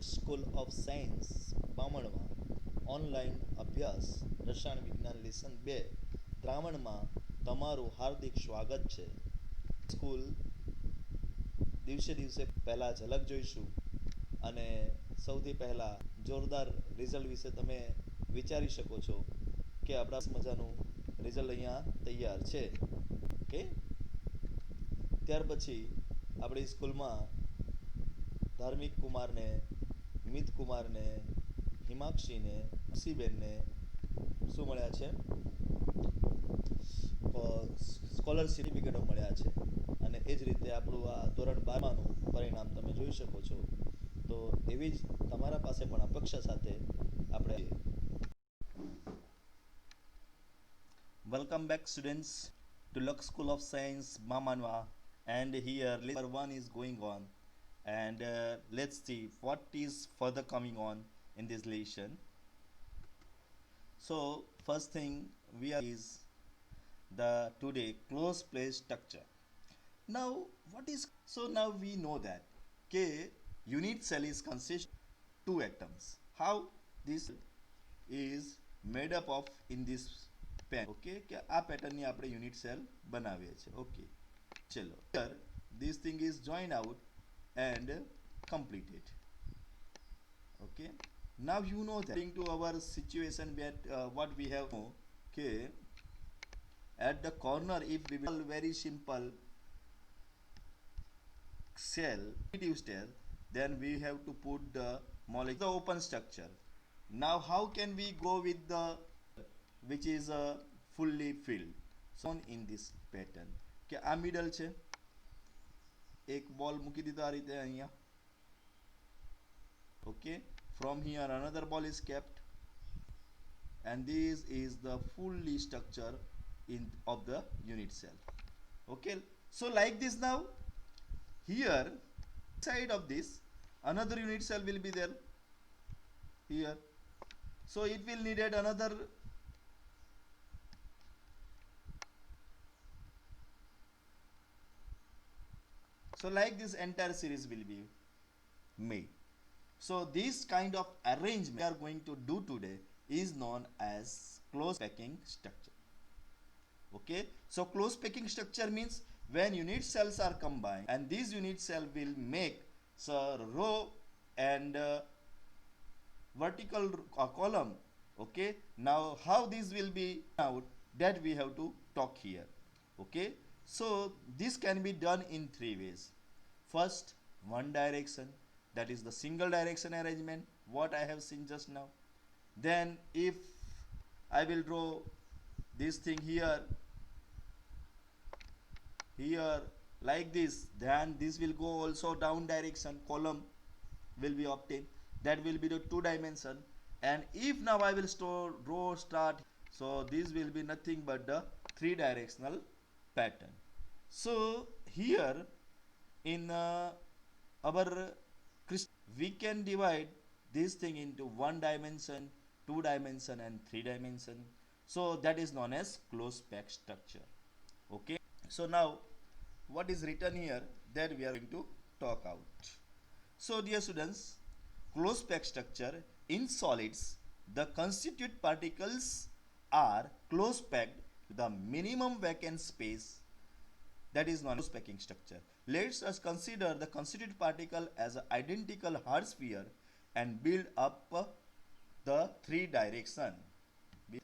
School of science બામણમાં online અભ્યાસ રસાયણ વિજ્ઞાન લેસન 2 દ્રાવણમાં તમારું હાર્દિક સ્વાગત છે. સ્કૂલ દિવસે દિવસે પહેલાં ઝલક જોઈશું અને સૌથી પહેલાં જોરદાર રિઝલ્ટ વિશે તમે વિચારી શકો છો કે આપણા મજાનું રિઝલ્ટ અહીંયા તૈયાર છે. ઓકે, ત્યાર પછી આપણી સ્કૂલમાં ધાર્મિક કુમારને, મિત કુમારને, હિમાક્ષીને, ખુશીબેનને શું મળ્યા છે? સ્કોલરશિપ સર્ટિફિકેટો મળ્યા છે. અને એ જ રીતે આપણું આ ધોરણ 12નું પરિણામ તમે જોઈ શકો છો. તો એવી જ તમારા પાસે પણ અપેક્ષા સાથે આપણે welcome back students to Lux School of Science, Mamanwa, and here lesson 1 is going on, and let's see what is further coming on in this lesson. So first thing we are is the today closed plate structure. Now what is, so now we know that K unit cell is consist two atoms. How this is made up of in this pen. Okay, કે આ પેટર્નની આપણે unit cell બનાવીએ છીએ. Okay, ચલો, here this thing is joined out and completed. Okay, now you know that according to our situation that what we have know, okay, at the corner if we will very simple cell reduced cell, then we have to put the molecule the open structure. Now how can we go with the which is fully filled shown in this pattern? કે આ middle છે, એક બોલ મૂકી દીધો આ રીતે અહીંયા. Okay, from here another ball is kept, and this is the fully structure in of the unit cell. Okay, so like this now here side of this another unit cell will be there here, so it will needed another so like this entire series will be made. So this kind of arrangement we are going to do today is known as close packing structure. Okay, so close packing structure means when unit cells are combined and these unit cell will make so row and vertical column. Okay, now how this will be out, that we have to talk here. Okay, so this can be done in three ways. First, one direction, that is the single direction arrangement, what I have seen just now. Then if I will draw this thing here like this, then this will go also down direction, column will be obtained, that will be the two dimension. And if now I will draw start, so this will be nothing but the three directional pattern. So here in our we can divide this thing into one dimension, two dimension, and three dimension. So that is known as closed pack structure. Okay, so now what is written here, that we are going to talk out. So dear students, closed pack structure in solids, the constituent particles are close packed to the minimum vacant space, that is known as packing structure. Let us consider the constituent particle as an identical hard sphere and build up the three direction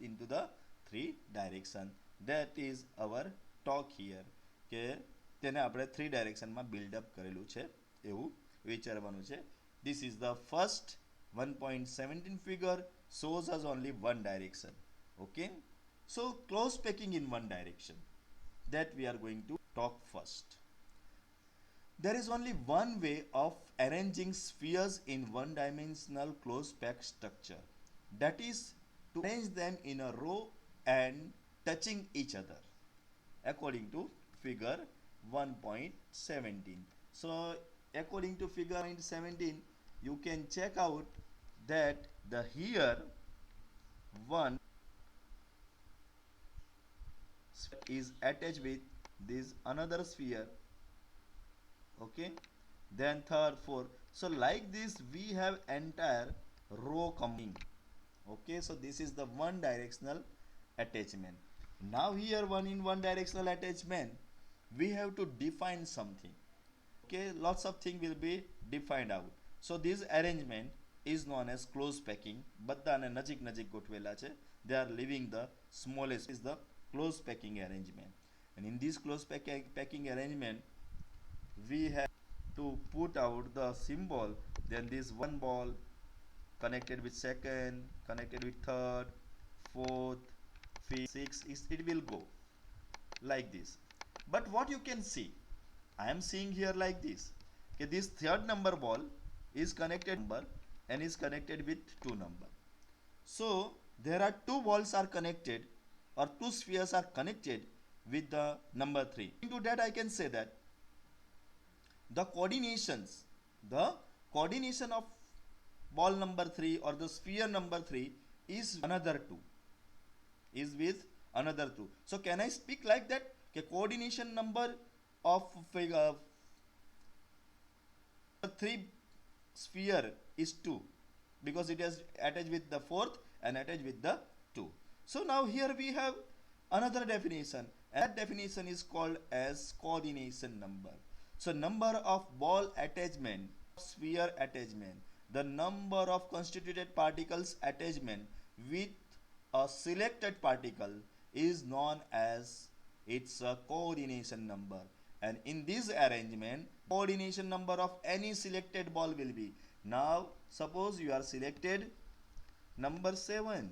into the three direction. That is our talk here, કે તેને આપણે three direction માં build up કરેલું છે એવું વિચારવાનું છે. This is the first 1.17 figure shows us only one direction. Okay, so close packing in one direction, that we are going to talk first. There is only one way of arranging spheres in one dimensional close pack structure, that is to arrange them in a row and touching each other according to figure 1.17. So according to figure 1.17 you can check out that the here one is attached with this another sphere. Okay, then third, fourth, So like this we have entire row coming. Okay, so this is the one directional attachment. Now here one directional attachment we have to define something. Okay, lots of things will be defined out. So this arrangement is known as close packing. બધાને નજીક નજીક ગોઠવેલા છે. They are leaving the smallest is the close packing arrangement. And in this close packing arrangement, we have to put out the symbol. Then this one ball connected with second, connected with third, fourth, fifth, sixth. It will go like this. But what you can see, I am seeing here like this. Okay, this third number ball is connected number and is connected with two number. So there are two balls are connected or two spheres are connected with the number 3. Into that I can say that the coordination of ball number 3 or the sphere number 3 is another 2. Is with another 2. So can I speak like that? Okay, coordination number of figure 3 sphere is 2 because it is attached with the fourth and attached with the 2. So now here we have another definition, and that definition is called as coordination number. So number of ball attachment, sphere attachment, the number of constituted particles attachment with a selected particle is known as its a coordination number. And in this arrangement, coordination number of any selected ball will be. Now suppose you are selected number 7.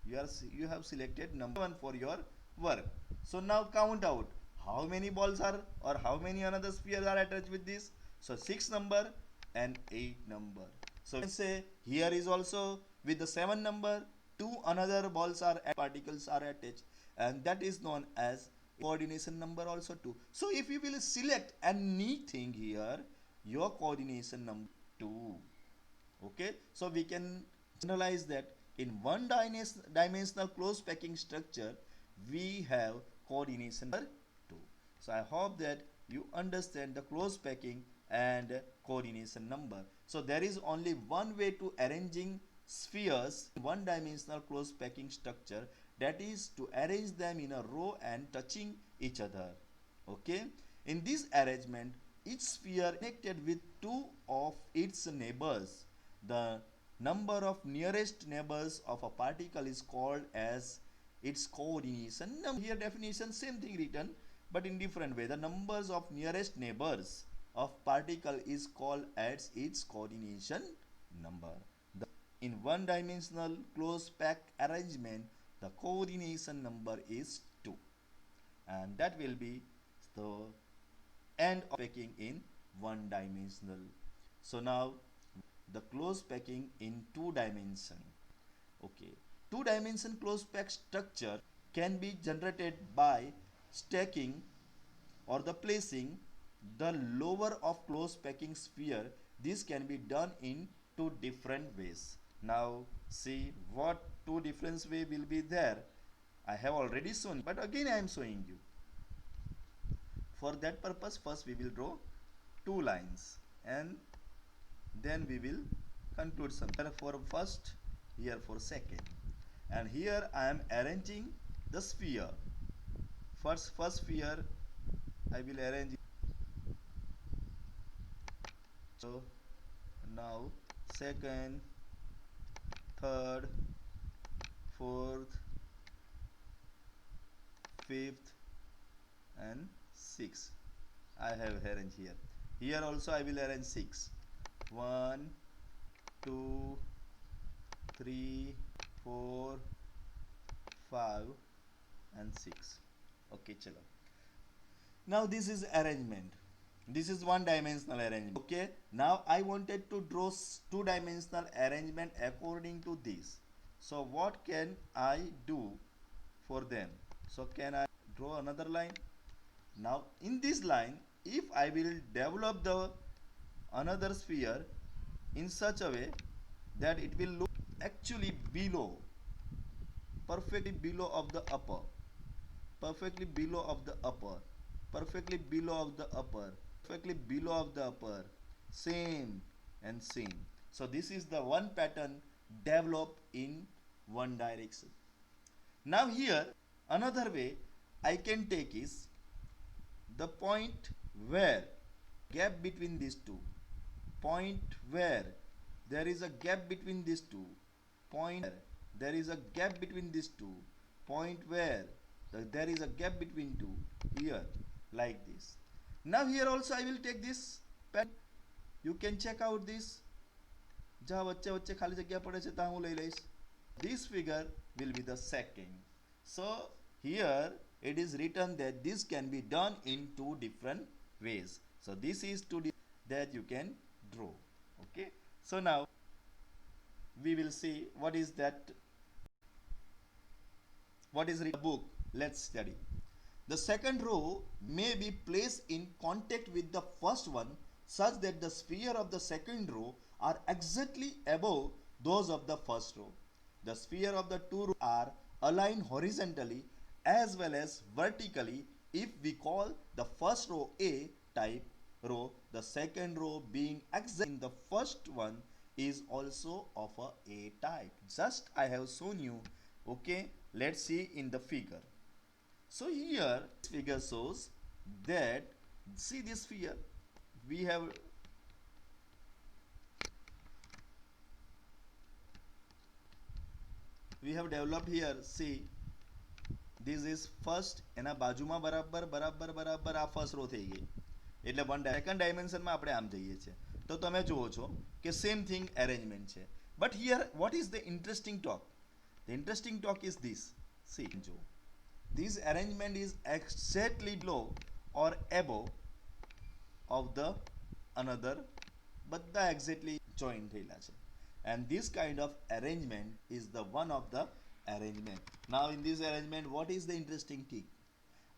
You have selected number 1 for your work. So now count out how many balls are or how many another spheres are attached with this. So 6 number and 8 number. So you can say here is also with the 7 number 2 another balls are particles are attached, and that is known as coordination number also 2. So if you will select anything here, your coordination number 2. Okay, so we can generalize that in one dimensional close packing structure we have coordination number 2. So I hope that you understand the close packing and coordination number. So there is only one way to arranging spheres in one dimensional close packing structure, that is to arrange them in a row and touching each other. Okay, in this arrangement each sphere connected with two of its neighbors. The number of nearest neighbors of a particle is called as its coordination number. Here definition same thing written but in different way. The numbers of nearest neighbors of particle is called as its coordination number. In one dimensional close pack arrangement, the coordination number is 2, and that will be the end of packing in one dimensional. So now the close packing in 2 dimension. Okay, 2 dimension close pack structure can be generated by stacking or the placing the lower of close packing sphere. This can be done in 2 different ways. Now see what 2 different way will be there. I have already shown, but again I am showing you. For that purpose first we will draw 2 lines and then we will conclude some. Here for first, here for second, and here I am arranging the sphere. First sphere I will arrange. So now second, third, fourth, fifth and sixth I have arranged here. Here also I will arrange 6. 1, 2, 3, 4, 5 and 6. Okay, chalo. Now this is arrangement. This is one dimensional arrangement. Okay, now I wanted to draw 2 dimensional arrangement according to this. So what can I do for them? So can I draw another line? Now in this line, if I will develop the another sphere in such a way that it will look actually below, perfectly below of the upper, perfectly below of the upper, perfectly below of the upper, perfectly below of the upper, same and same. So this is the one pattern developed in one direction. Now here another way I can take is the point where gap between these two, point where there is a gap between these two, point where there is a gap between these two, point where there is a gap between two, here like this. Now here also I will take this pen. You can check out this. જ્યાં વચ્ચે વચ્ચે ખાલી જગ્યા પડે છે ત્યાં હું લઈ લઈશ. This figure will be the second. So here it is written that this can be done in two different ways. So this is two that you can draw. Okay. So now we will see what is that, what is written in the book. Let's study. The second row may be placed in contact with the first one such that the sphere of the second row are exactly above those of the first row. The sphere of the two rows are aligned horizontally as well as vertically if we call the first row A type row, the second row being exact in the first one is also of a A type. Just I have shown you. Okay, let's see in the figure. So here this figure shows that, see this sphere, we have developed here. See, this is first, એના બાજુમાં બરાબર બરાબર બરાબર આ first row થઈ ગઈ, એટલે second ડાયમેન્શનમાં આપણે આમ જઈએ છીએ. તો તમે જુઓ છો કે સેમ થિંગ અરેન્જમેન્ટ છે. But here what is the interesting talk? The interesting talk is this. C, જો this arrangement is exactly below or above of the another, બધા exactly join થયેલા છે. And this kind of arrangement is the one of the arrangement. Now in this arrangement, what is the interesting thing?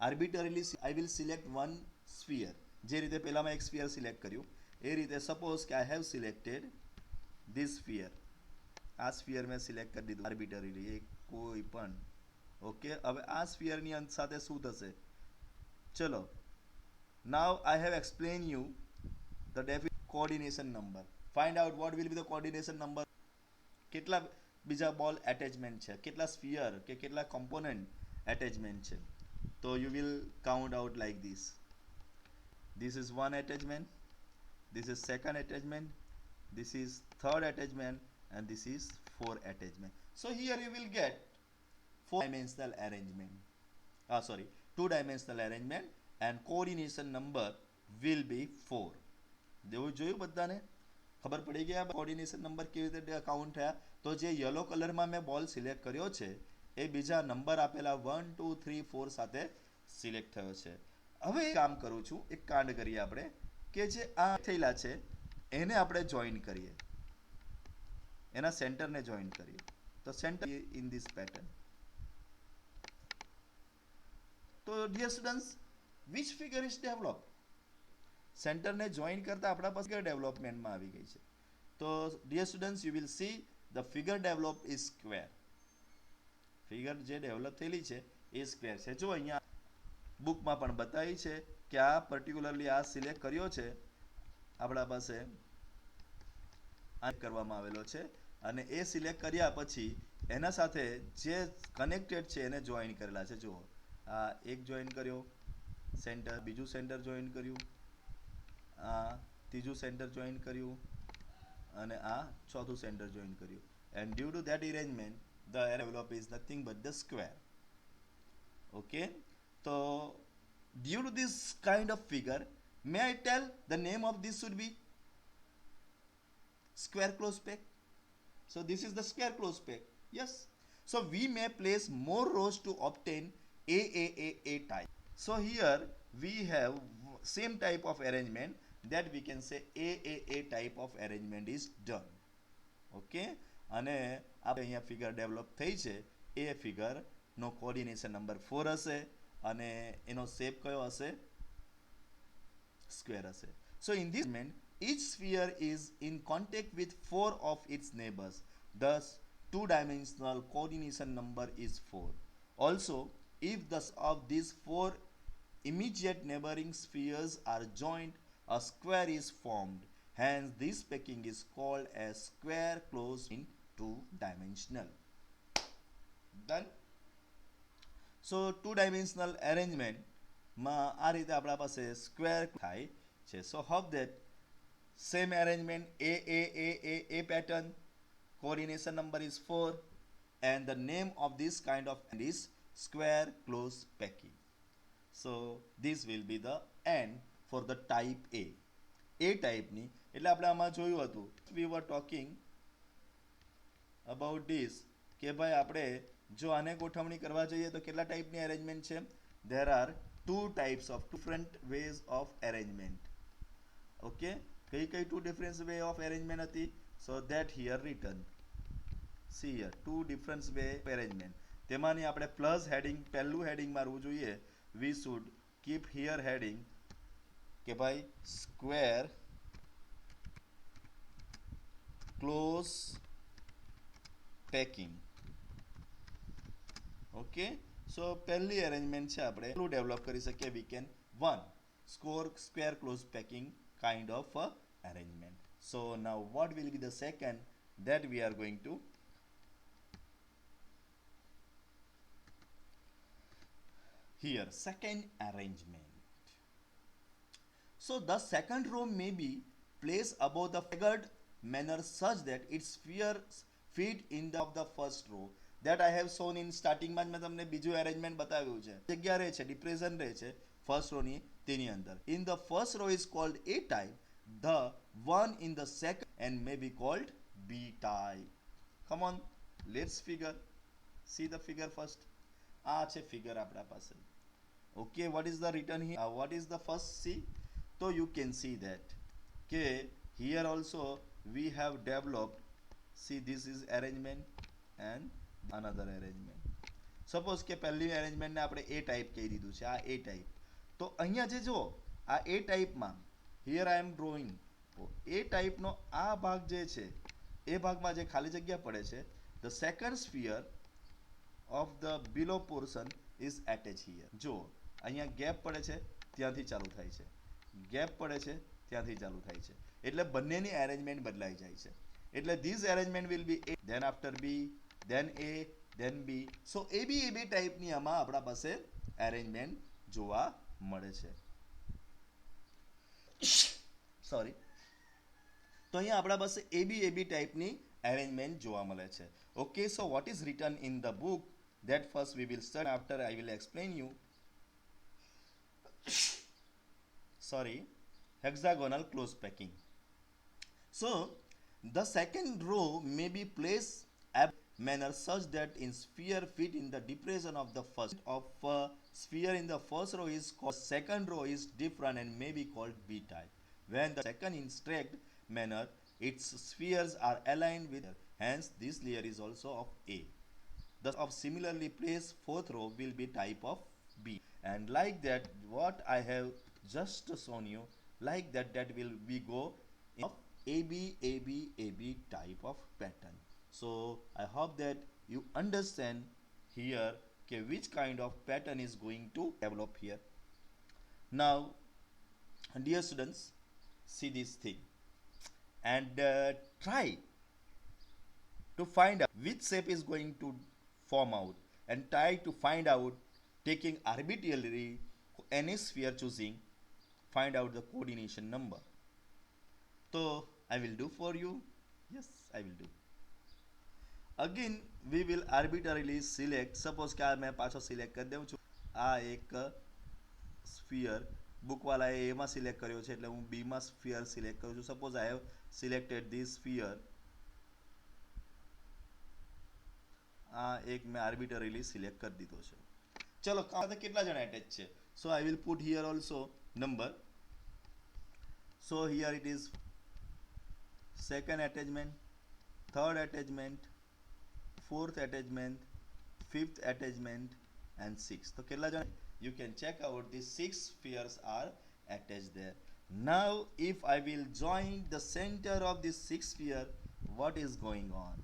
Arbitrarily I will select one sphere. જે રીતે પહેલામાં એક sphere select કર્યું એ રીતે suppose કે I have selected this sphere. આ sphere મેં select કરી દીધું arbitrarily, એ કોઈ પણ. ઓકે, હવે આ સ્ફિયરની સાથે શું થશે? ચલો, now I have explain you the coordination number. Find out what will be the coordination number. કેટલા બીજા બોલ એટેચમેન્ટ છે, કેટલા સ્ફિયર કે કેટલા કમ્પોનન્ટ એટેચમેન્ટ છે. તો you will count out like this. This is one attachment, this is second attachment, this is third attachment and this is four attachment. So here you will get four-dimensional arrangement. Sorry, two-dimensional arrangement, and coordination number will be 4. જેવું જોયું બધાને? ખબર પડી ગઈ આ coordination number કેવી રીતે count થયા? તો જે યલો કલરમાં મેં બોલ સિલેક્ટ કર્યો છે એ બીજા નંબર આપેલા 1 2 3 4 સાથે સિલેક્ટ થયો છે. હવે કામ કરું છું, એક કાંડ કરીએ આપણે કે જે આ થયેલા છે એને આપણે જોઈન કરીએ, એના સેન્ટરને જોઈન કરીએ. તો સેન્ટર ઇન ધીસ પેટર્ન. તો dear students, which figure is developed? સેન્ટરને જોઈન કરતા આપણા પાસે ફિગર ડેવલપમેન્ટમાં આવી ગઈ છે. તો dear students, you will see the figure developed is square. Figure જે ડેવલપ થયેલી છે એ સ્ક્વેર છે. જો અહીંયા બુકમાં પણ બતાવી છે કે આ પર્ટિક્યુલરલી આ સિલેક્ટ કર્યો છે આપણા પાસે, આ કરવામાં આવેલો છે અને એ સિલેક્ટ કર્યા પછી એના સાથે જે કનેક્ટેડ છે એને જોઈન કરેલા છે. જુઓ, આ એક જોઈન કર્યો સેન્ટર, બીજું સેન્ટર જોઈન કર્યું, આ ત્રીજું સેન્ટર જોઈન કર્યું અને આ ચોથું સેન્ટર જોઈન કર્યું. And due to that arrangement the develop is nothing but the square. Okay, તો due to this kind of figure, may I tell the name of this should be square close peg. So this is the square close peg. Yes. So we may place more rows to obtain A type. So here we have same type of arrangement that we can say A type of arrangement is done. Okay. અને આપણે અહીંયા figure develop થઈ છે એ ફિગરનો coordination number 4 હશે અને એનો shape કયો હશે? સ્ક્વેર હશે. So in this arrangement, each sphere is in contact with 4 of its neighbors. Thus, two-dimensional coordination number is 4. Also, if the of these 4 immediate neighboring spheres are joined, a square is formed. Hence, this packing is called as square closed in two-dimensional. Done. So, two-dimensional arrangement માં આ રીતે આપણા પાસે square થાય છે. So, hope that same arrangement A pattern, coordination number is 4, and the name of this kind of is square close packing. So this will be the end for the type A type ની એટલે આપણે આમાં જોયું હતું we were talking about this કે ભાઈ આપણે જો આને ગોઠવણી કરવા જઈએ તો કેટલા ટાઈપની અરેન્જમેન્ટ છે? there are two types of different ways of arrangement. okay, કઈ two different way of arrangement હતી? so that here written, see here, two different way of arrangement. તેમાંની આપણે પ્લસ હેડિંગ પહેલું હેડિંગ મારવું જોઈએ. we should keep here heading કે ભાઈ square close packing. okay, so પહેલી arrangement છે આપણે એટલું ડેવલપ કરી શકીએ. we can one square close packing kind of arrangement. so now what will be the second that we are going to here? Second arrangement. So the second row may be placed above the figured manner such that its spheres fit in the of the first row. That I have shown in starting માં જ મેં તમને બીજું arrangement બતાવ્યું છે. જગ્યા રહે છે, depression રહે છે first row ની તેની અંદર. In the first row is called A type. The one in the second and may be called B type. Come on, let's figure. See the figure first. આ છે figure આપણા પાસે. okay, what is the written here? What is the first? See, so you can see that okay, here also we have developed, see this is arrangement and another arrangement. suppose કે પહેલી arrangement ને આપણે A type કહી દીધું છે, આ A type. તો અહીંયા જે જો આ A type માં here I am drawing A type નો આ ભાગ જે છે એ ભાગમાં જે ખાલી જગ્યા પડે છે, the second sphere of the below portion is attached here. જો અહીંયા ગેપ પડે છે ત્યાંથી ચાલુ થાય છે, ગેપ પડે છે ત્યાંથી ચાલુ થાય છે, એટલે બંનેની અરેન્જમેન્ટ બદલાઈ જાય છે. એટલે this arrangement will be A, then after B, then A, then B. so AB ટાઈપની આમાં આપણા પાસે અરેન્જમેન્ટ જોવા મળે છે. સોરી, તો અહીંયા આપણા પાસે AB ટાઈપની અરેન્જમેન્ટ જોવા મળે છે. okay, so what is written in the book, that first we will study, after I will explain you. sorry, hexagonal close packing. So the second row may be placed ab manner such that in sphere fit in the depression of the first of sphere in the first row is called, second row is different and may be called B type. When the second in straight manner its spheres are aligned with, hence this layer is also of A. Thus of similarly placed fourth row will be type of B, and like that what I have just shown you, like that will we go in of AB type of pattern. So I hope that you understand here okay, which kind of pattern is going to develop here. Now dear students, see this thing and try to find out which shape is going to form out, and try to find out taking arbitrarily any sphere choosing, find out the coordination number. So I will do for you. Yes, I will do. Again we will arbitrarily select, suppose કે मैं પાછો select કરી દઉં છું. આ એક sphere book વાળાએ A માં select કર્યો છે એટલે હું B માં sphere select કરું છું. suppose I have selected this sphere, આ એક मैं arbitrarily select કરી દીધો છે. ચલો કાતે કેટલા જણા attach છે? so I will put here also number. so here it is second attachment, third attachment, fourth attachment, fifth attachment and sixth. So કેટલા જણા? you can check out these 6 spheres are attached there. Now if I will join the center of this 6 sphere, what is going on?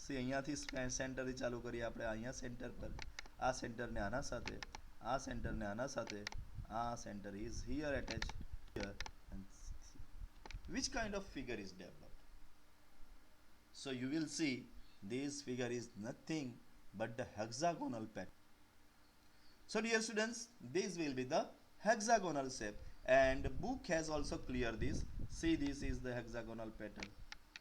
see અહીંયાથી સેન્ટરથી ચાલુ કરીએ આપણે. અહીંયા centre પર, આ સેન્ટરને આના સાથે, આ સેન્ટરને આના સાથે, આ centre is here attached here and which kind of figure is developed? So you will see this figure is nothing but the hexagonal pattern. So dear students, this will be the hexagonal shape, and book has also clear this. See, this is the hexagonal pattern.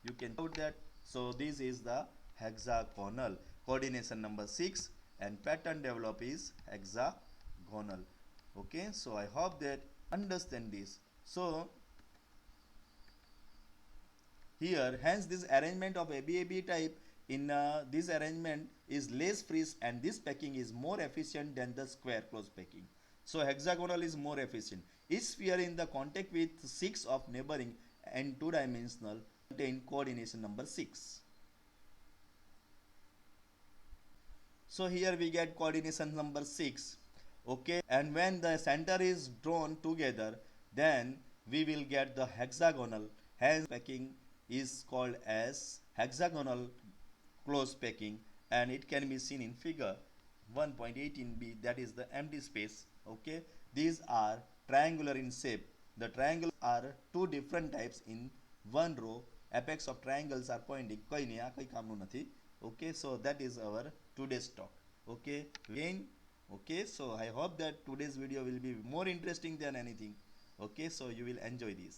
You can note that. So this is the hexagonal coordination number 6, and pattern develop is hexagonal. Okay, so I hope that understand this. So here, hence this arrangement of ABAB type in this arrangement is less freeze, and this packing is more efficient than the square close packing. So hexagonal is more efficient. Each sphere in the contact with 6 of neighboring and 2-dimensional contain coordination number 6. So here we get coordination number 6. Okay, and when the center is drawn together, then we will get the hexagonal. Hence packing is called as hexagonal close packing, and it can be seen in figure 1.18b, that is the empty space. Okay, these are triangular in shape. The triangles are two different types in one row. Apex of triangles are pointing. કઈ નહીં, આ કઈ કામનું નથી. Okay, so that is our today's talk. Okay, again. Okay, so I hope that today's video will be more interesting than anything. Okay, so you will enjoy this.